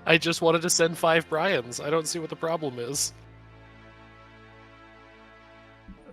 I just wanted to send 5 Bryans. I don't see what the problem is.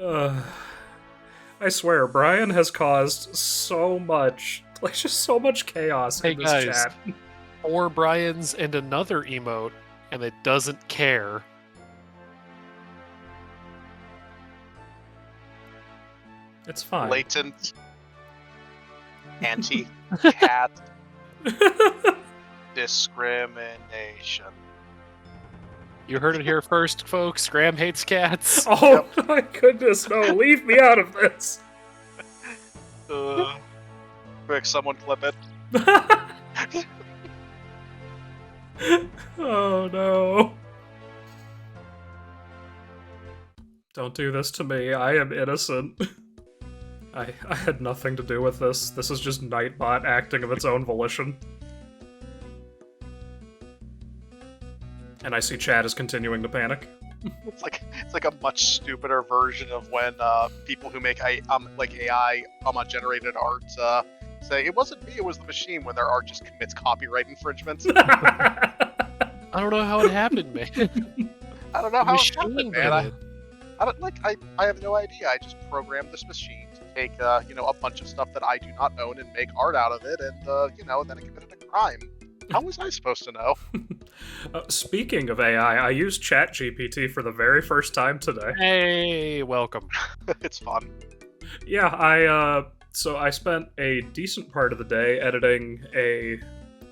I swear, Brian has caused so much, just so much chaos Hey in this guys, chat. 4 Bryans and another emote, and it doesn't care. It's fine. Latent anti-cat discrimination. You heard it here first, folks. Graham hates cats. Oh my goodness, no, leave me out of this. Quick, someone clip it. Oh no. Don't do this to me. I am innocent. I had nothing to do with this. This is just Nightbot acting of its own volition. And I see Chad is continuing to panic. It's like a much stupider version of when people who make AI generated art say it wasn't me, it was the machine, when their art just commits copyright infringement. I don't know how it happened, man. I don't know how it happened, Machine man. did it. I have no idea. I just programmed this machine to take a bunch of stuff that I do not own and make art out of it, and then it committed a crime. How was I supposed to know? Speaking of AI, I used ChatGPT for the very first time today. Hey, welcome. It's fun. Yeah, so I spent a decent part of the day editing a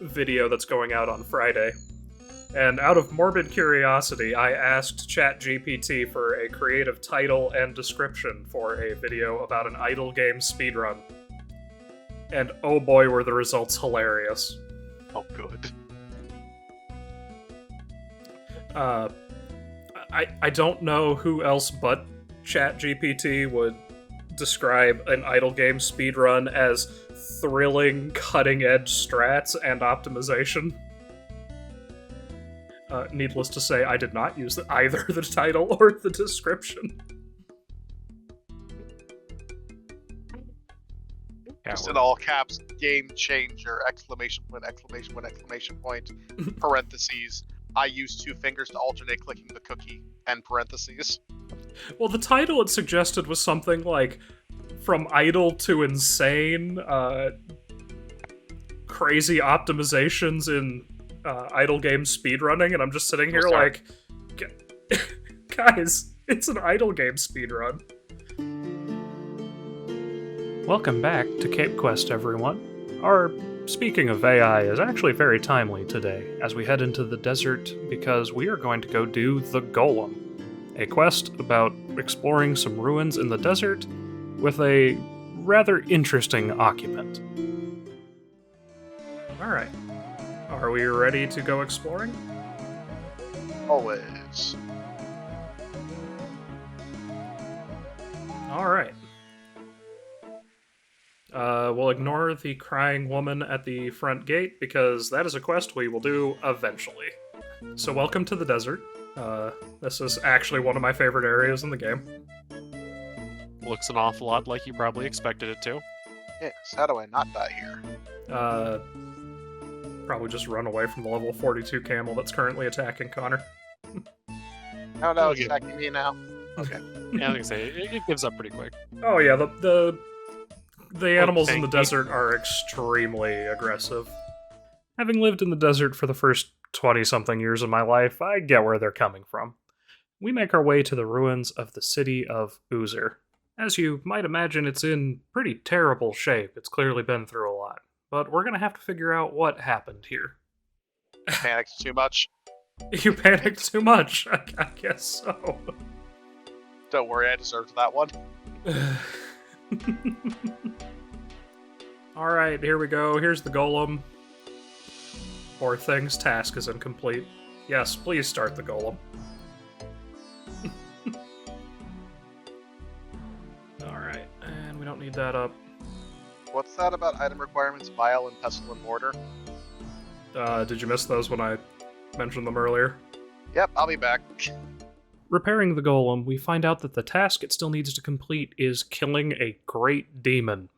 video that's going out on Friday. And out of morbid curiosity, I asked ChatGPT for a creative title and description for a video about an idle game speedrun. And oh boy, were the results hilarious. Oh, good. I don't know who else but ChatGPT would describe an idle game speedrun as thrilling, cutting-edge strats and optimization. Needless to say, I did not use either the title or the description. Just in all caps, game changer, exclamation point, exclamation point, exclamation point, parentheses. I use 2 fingers to alternate clicking the cookie, end parentheses. Well, the title it suggested was something like From Idle to Insane, Crazy Optimizations in idle game speedrunning, and I'm just sitting here like, guys, it's an idle game speedrun. Welcome back to Cape Quest, everyone. Our speaking of AI is actually very timely today, as we head into the desert because we are going to go do the Golem, a quest about exploring some ruins in the desert with a rather interesting occupant. Alright. Are we ready to go exploring? Always. Alright. We'll ignore the crying woman at the front gate because that is a quest we will do eventually. So welcome to the desert. This is actually one of my favorite areas in the game. Looks an awful lot like you probably expected it to. Yes, how do I not die here? Probably just run away from the level 42 camel that's currently attacking Connor. Oh no, it's attacking me now. Okay. Yeah, I was gonna say, it gives up pretty quick. Oh yeah, the animals in the desert are extremely aggressive. Having lived in the desert for the first 20-something years of my life, I get where they're coming from. We make our way to the ruins of the city of Uzer. As you might imagine, it's in pretty terrible shape. It's clearly been through a lot. But we're gonna have to figure out what happened here. Panicked too much? You panicked too much, I guess so. Don't worry, I deserved that one. Alright, here we go. Here's the golem. Poor thing's task is incomplete. Yes, please start the golem. Alright, and we don't need that up. What's that about item requirements, vial, and pestle and mortar? Did you miss those when I mentioned them earlier? Yep, I'll be back. Repairing the golem, we find out that the task it still needs to complete is killing a great demon.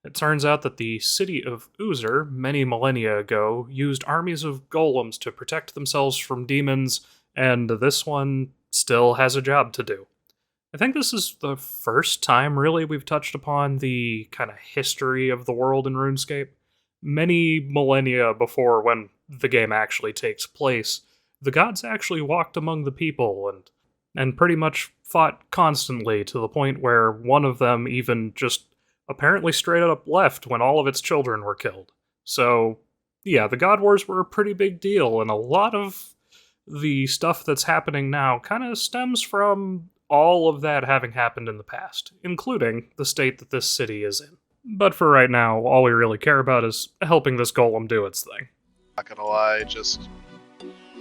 It turns out that the city of Uzer, many millennia ago, used armies of golems to protect themselves from demons, and this one still has a job to do. I think this is the first time, really, we've touched upon the kind of history of the world in RuneScape. Many millennia before when the game actually takes place, the gods actually walked among the people and pretty much fought constantly to the point where one of them even just apparently straight up left when all of its children were killed. So, yeah, the God Wars were a pretty big deal, and a lot of the stuff that's happening now kind of stems from all of that having happened in the past, including the state that this city is in. But for right now, all we really care about is helping this golem do its thing. Not gonna lie, just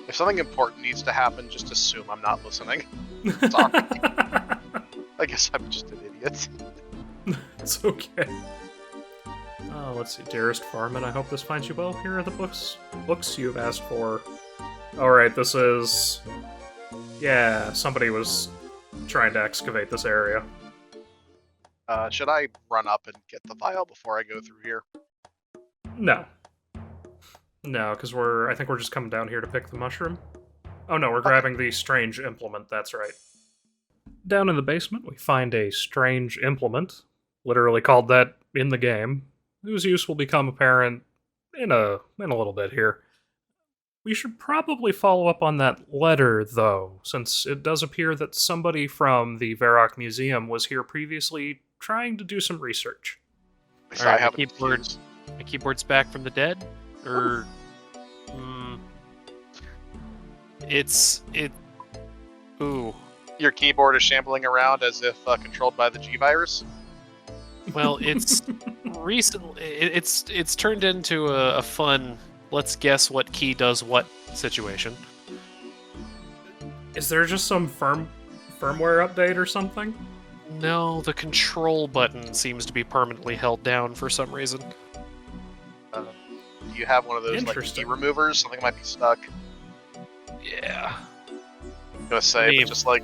if something important needs to happen, just assume I'm not listening. Sorry. I guess I'm just an idiot. It's okay. Let's see, dearest Farman, I hope this finds you well. Here are the books you've asked for. Alright, this is... Yeah, somebody was trying to excavate this area. Should I run up and get the vial before I go through here? No. No, because I think we're just coming down here to pick the mushroom. Oh no, we're grabbing the strange implement, that's right. Down in the basement, we find a strange implement, literally called that in the game, whose use will become apparent in a little bit here. We should probably follow up on that letter, though, since it does appear that somebody from the Varrock Museum was here previously trying to do some research. So Alright, I have my keyboard's back from the dead? Or... Ooh. Your keyboard is shambling around as if controlled by the G-Virus? Well, it's recently... It's turned into a fun, let's guess what key does what situation. Is there just some firmware update or something? No, the control button seems to be permanently held down for some reason. Do you have one of those like key Interesting. removers? Something might be stuck. Yeah. I'm gonna say, Maybe. but just like,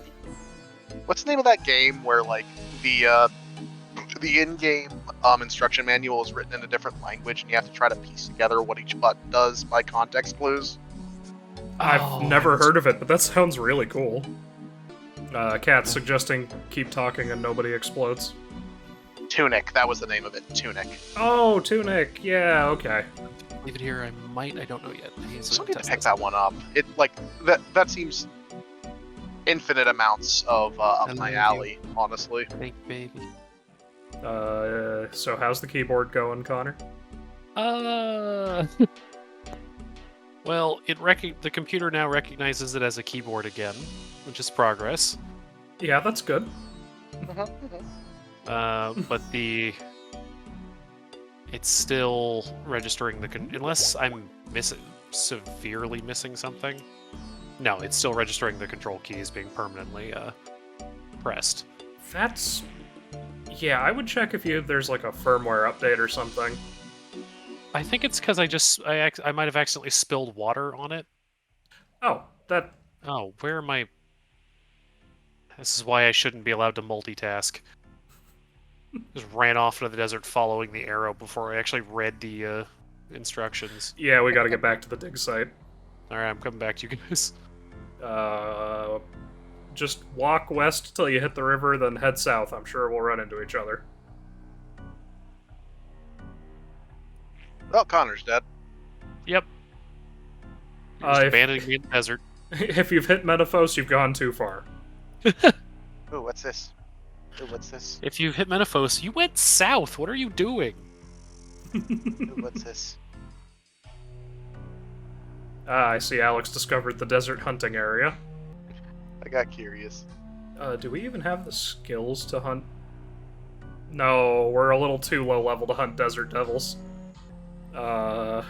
what's the name of that game where like the in-game instruction manual is written in a different language, and you have to try to piece together what each button does by context clues? I've never heard of it, but that sounds really cool. Cat suggesting keep talking and nobody explodes. Tunic, that was the name of it. Tunic. Oh, Tunic. Yeah, okay. Leave it here. I don't know yet. I need So to need to test pick this. that one up. It like that seems infinite amounts of up my Hello, alley, honestly. Thank you, baby. So how's the keyboard going, Connor? Well, the computer now recognizes it as a keyboard again, which is progress. Yeah, that's good. But it's still registering unless I'm severely missing something. No, it's still registering the control keys being permanently pressed. That's... Yeah, I would check if there's like a firmware update or something. I think it's because I might have accidentally spilled water on it. Oh, that... Oh, where am I? This is why I shouldn't be allowed to multitask. Just ran off into the desert following the arrow before I actually read the instructions. Yeah, we gotta get back to the dig site. Alright, I'm coming back to you guys. Just walk west till you hit the river, then head south. I'm sure we'll run into each other. Oh, Connor's dead. Yep. You're just if- abandoning me in the desert. If you've hit Metaphos, you've gone too far. Ooh, what's this? Ooh, what's this? If you hit Menaphos, you went south. What are you doing? Ooh, what's this? I see Alex discovered the desert hunting area. I got curious. Do we even have the skills to hunt? No, we're a little too low level to hunt desert devils. How's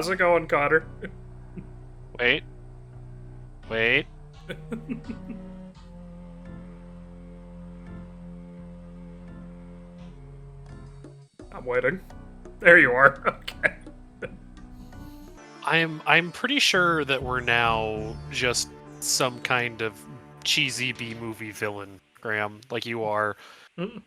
it going, Cotter? Wait. Wait. I'm waiting. There you are. Okay. I'm pretty sure that we're now just some kind of cheesy B-movie villain, Graham, like you are. Mm.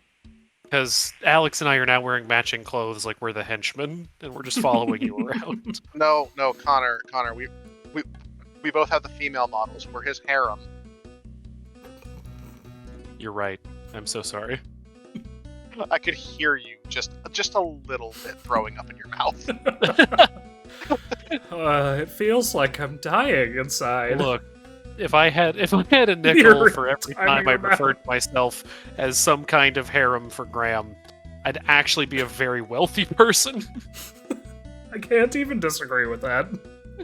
Because Alex and I are now wearing matching clothes like we're the henchmen, and we're just following you around. No, Connor, we both have the female models. We're his harem. You're right. I'm so sorry. I could hear you just a little bit throwing up in your mouth. It feels like I'm dying inside. Look, if I had a nickel You're for every timing time I your mouth. referred to myself as some kind of harem for Graham, I'd actually be a very wealthy person. I can't even disagree with that.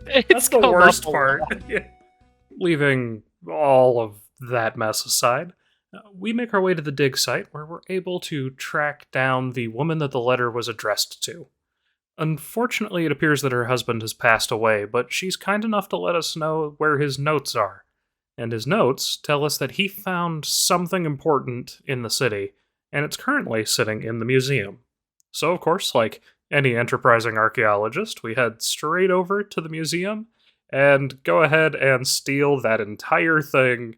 It's That's the come worst up a part. lot. Yeah. Leaving all of that mess aside, we make our way to the dig site where we're able to track down the woman that the letter was addressed to. Unfortunately, it appears that her husband has passed away, but she's kind enough to let us know where his notes are. And his notes tell us that he found something important in the city, and it's currently sitting in the museum. So, of course, like any enterprising archaeologist, we head straight over to the museum and go ahead and steal that entire thing,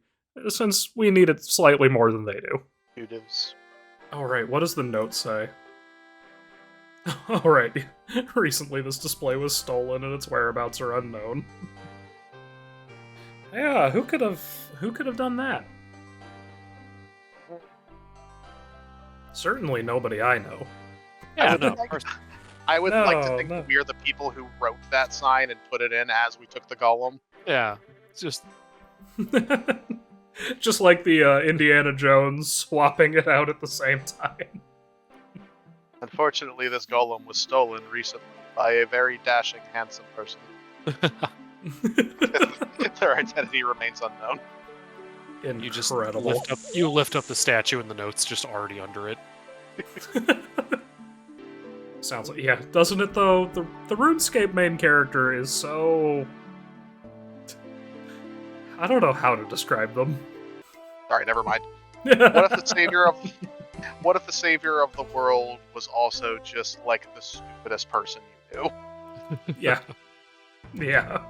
since we need it slightly more than they do. Natives. Alright, what does the note say? Alright, recently this display was stolen and its whereabouts are unknown. Yeah, who could have done that? Certainly nobody I know. Yeah, would no, like- of course. I would like to think No. that we're the people who wrote that sign and put it in as we took the golem. Yeah, it's just Just like the Indiana Jones swapping it out at the same time. Unfortunately, this golem was stolen recently by a very dashing, handsome person. Their identity remains unknown. you just Incredible. lift up the statue and the note's just already under it. Sounds like, yeah, doesn't it though? The RuneScape main character is so... I don't know how to describe them. Sorry, never mind. What if the savior of the world was also just like the stupidest person you knew? Yeah. Yeah.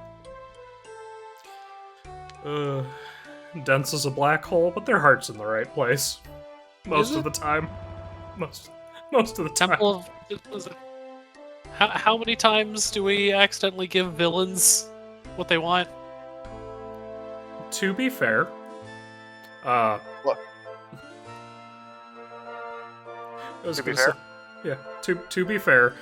Dense as a black hole, but their heart's in the right place. Most Is of the time. Most of the time. Temple of was it- how many times do we accidentally give villains what they want? To be fair, Look. I was To be gonna say- yeah. To be fair,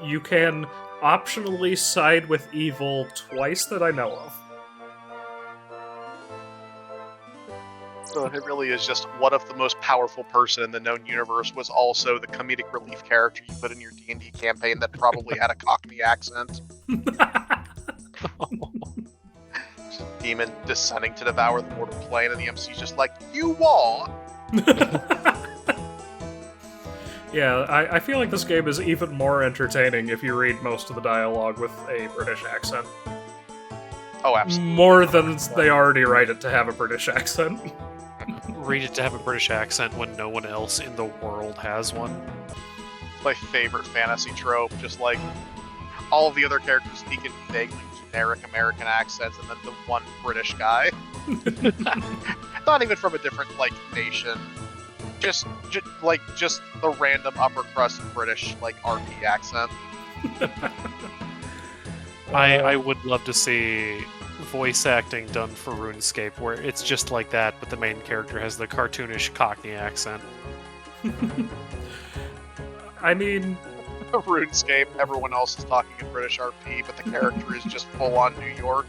you can optionally side with evil twice that I know of. So it really is just, what if the most powerful person in the known universe was also the comedic relief character you put in your D&D campaign that probably had a Cockney accent? Just a demon descending to devour the mortal plane, and the MC's just like, you all! Yeah, I feel like this game is even more entertaining if you read most of the dialogue with a British accent. Oh, absolutely. More than they already write it to have a British accent. Read it to have a British accent when no one else in the world has one. My favorite fantasy trope, just like all of the other characters speak in vaguely generic American accents, and then the one British guy. Not even from a different, like, nation. Just the random upper crust British, like, RP accent. I would love to see voice acting done for RuneScape where it's just like that, but the main character has the cartoonish Cockney accent. I mean, RuneScape, everyone else is talking in British RP, but the character is just full on New York.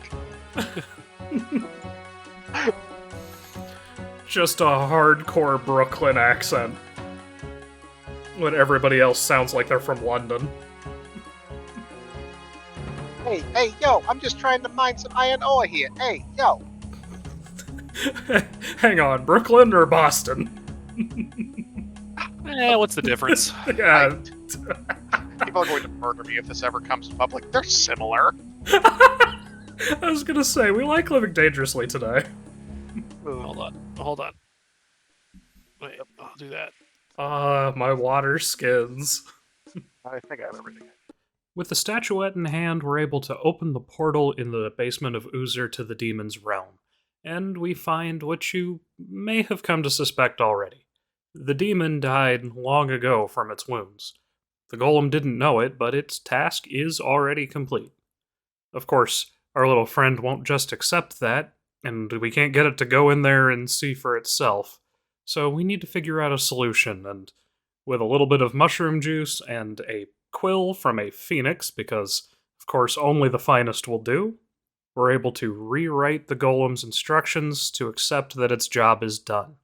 just a hardcore Brooklyn accent. When everybody else sounds like they're from London. Hey, yo, I'm just trying to mine some iron ore here. Hey, yo. Hang on, Brooklyn or Boston? What's the difference? Yeah. People are going to murder me if this ever comes to public. They're similar. I was gonna say, we like living dangerously today. Hold on. Wait, I'll do that. My water skins. I think I have everything. With the statuette in hand, we're able to open the portal in the basement of Uzer to the demon's realm. And we find what you may have come to suspect already. The demon died long ago from its wounds. The golem didn't know it, but its task is already complete. Of course, our little friend won't just accept that, and we can't get it to go in there and see for itself. So we need to figure out a solution, and with a little bit of mushroom juice and a quill from a phoenix, because of course only the finest will do, we're able to rewrite the golem's instructions to accept that its job is done.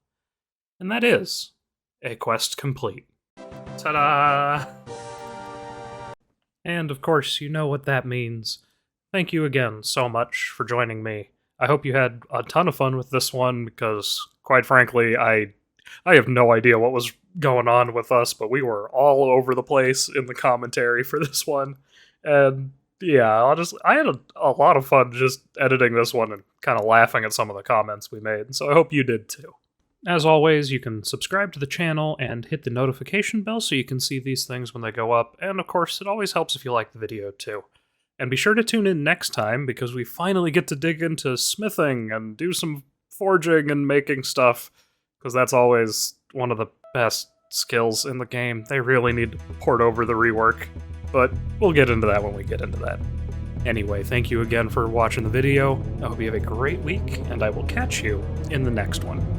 And that is a quest complete. Ta-da! And of course, you know what that means. Thank you again so much for joining me. I hope you had a ton of fun with this one, because, quite frankly, I have no idea what was going on with us, but we were all over the place in the commentary for this one. And yeah, I had a lot of fun just editing this one and kind of laughing at some of the comments we made, so I hope you did too. As always, you can subscribe to the channel and hit the notification bell so you can see these things when they go up, and of course, it always helps if you like the video too. And be sure to tune in next time, because we finally get to dig into smithing and do some forging and making stuff, because that's always one of the best skills in the game. They really need to port over the rework, but we'll get into that when we get into that. Anyway, thank you again for watching the video. I hope you have a great week, and I will catch you in the next one.